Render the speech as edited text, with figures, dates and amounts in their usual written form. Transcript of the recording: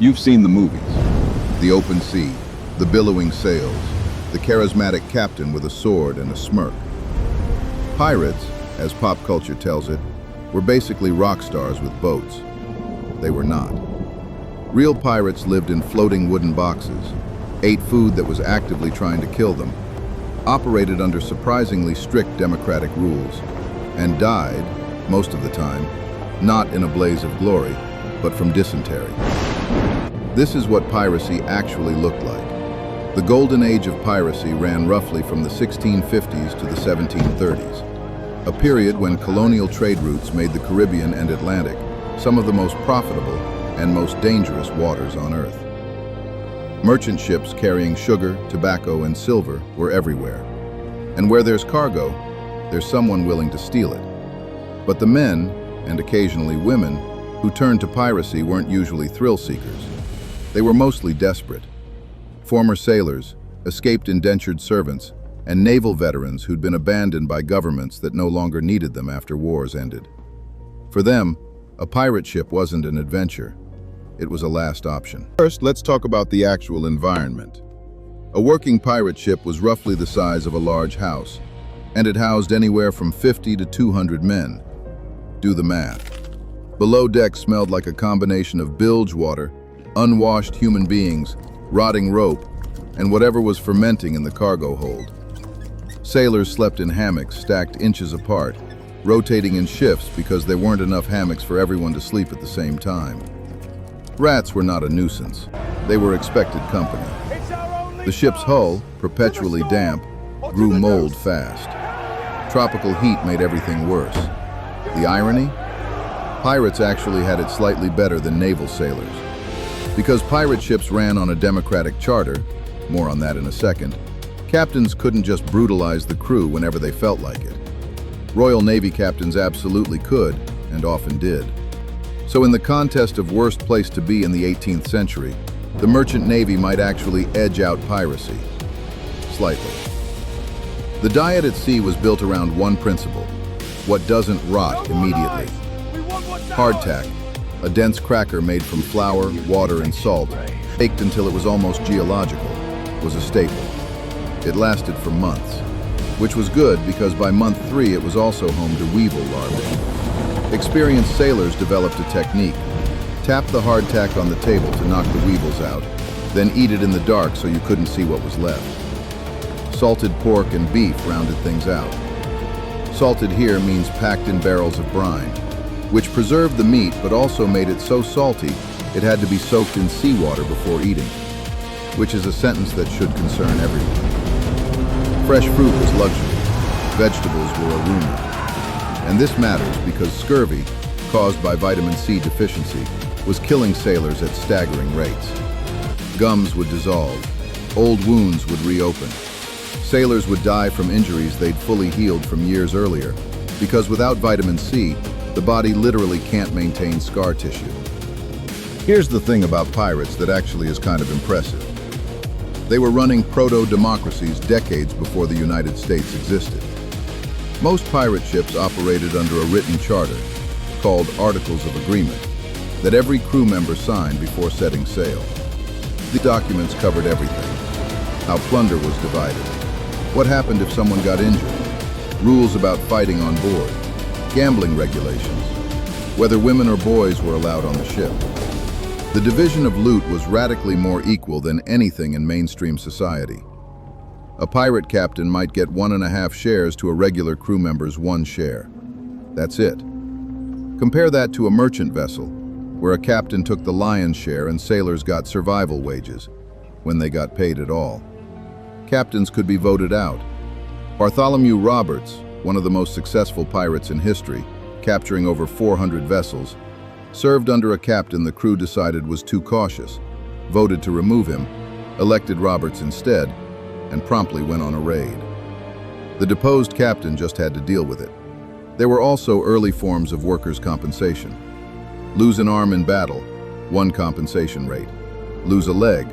You've seen the movies. The open sea, the billowing sails, the charismatic captain with a sword and a smirk. Pirates, as pop culture tells it, were basically rock stars with boats. They were not. Real pirates lived in floating wooden boxes, ate food that was actively trying to kill them, operated under surprisingly strict democratic rules, and died, most of the time, not in a blaze of glory, but from dysentery. This is what piracy actually looked like. The Golden Age of Piracy ran roughly from the 1650s to the 1730s, a period when colonial trade routes made the Caribbean and Atlantic some of the most profitable and most dangerous waters on Earth. Merchant ships carrying sugar, tobacco, and silver were everywhere. And where there's cargo, there's someone willing to steal it. But the men, and occasionally women, who turned to piracy weren't usually thrill seekers. They were mostly desperate. Former sailors, escaped indentured servants, and naval veterans who'd been abandoned by governments that no longer needed them after wars ended. For them, a pirate ship wasn't an adventure. It was a last option. First, let's talk about the actual environment. A working pirate ship was roughly the size of a large house, and it housed anywhere from 50 to 200 men. Do the math. Below deck smelled like a combination of bilge water, unwashed human beings, rotting rope, and whatever was fermenting in the cargo hold. Sailors slept in hammocks stacked inches apart, rotating in shifts because there weren't enough hammocks for everyone to sleep at the same time. Rats were not a nuisance. They were expected company. The ship's hull, perpetually damp, grew mold fast. Tropical heat made everything worse. The irony? Pirates actually had it slightly better than naval sailors. Because pirate ships ran on a democratic charter, more on that in a second, captains couldn't just brutalize the crew whenever they felt like it. Royal Navy captains absolutely could, and often did. So in the contest of worst place to be in the 18th century, the merchant navy might actually edge out piracy. Slightly. The diet at sea was built around one principle: what doesn't rot immediately. Hardtack, a dense cracker made from flour, water, and salt, baked until it was almost geological, was a staple. It lasted for months, which was good because by month 3 it was also home to weevil larvae. Experienced sailors developed a technique: tap the hardtack on the table to knock the weevils out, then eat it in the dark so you couldn't see what was left. Salted pork and beef rounded things out. Salted here means packed in barrels of brine, which preserved the meat but also made it so salty it had to be soaked in seawater before eating, which is a sentence that should concern everyone. Fresh fruit was luxury. Vegetables were a rumor. And this matters because scurvy, caused by vitamin C deficiency, was killing sailors at staggering rates. Gums would dissolve. Old wounds would reopen. Sailors would die from injuries they'd fully healed from years earlier, because without vitamin C, the body literally can't maintain scar tissue. Here's the thing about pirates that actually is kind of impressive. They were running proto-democracies decades before the United States existed. Most pirate ships operated under a written charter, called Articles of Agreement, that every crew member signed before setting sail. The documents covered everything: how plunder was divided, what happened if someone got injured, rules about fighting on board, gambling regulations, whether women or boys were allowed on the ship. The division of loot was radically more equal than anything in mainstream society. A pirate captain might get 1.5 shares to a regular crew member's 1 share. That's it. Compare that to a merchant vessel, where a captain took the lion's share and sailors got survival wages, when they got paid at all. Captains could be voted out. Bartholomew Roberts, one of the most successful pirates in history, capturing over 400 vessels, served under a captain the crew decided was too cautious, voted to remove him, elected Roberts instead, and promptly went on a raid. The deposed captain just had to deal with it. There were also early forms of workers' compensation. Lose an arm in battle, 1 compensation rate. Lose a leg,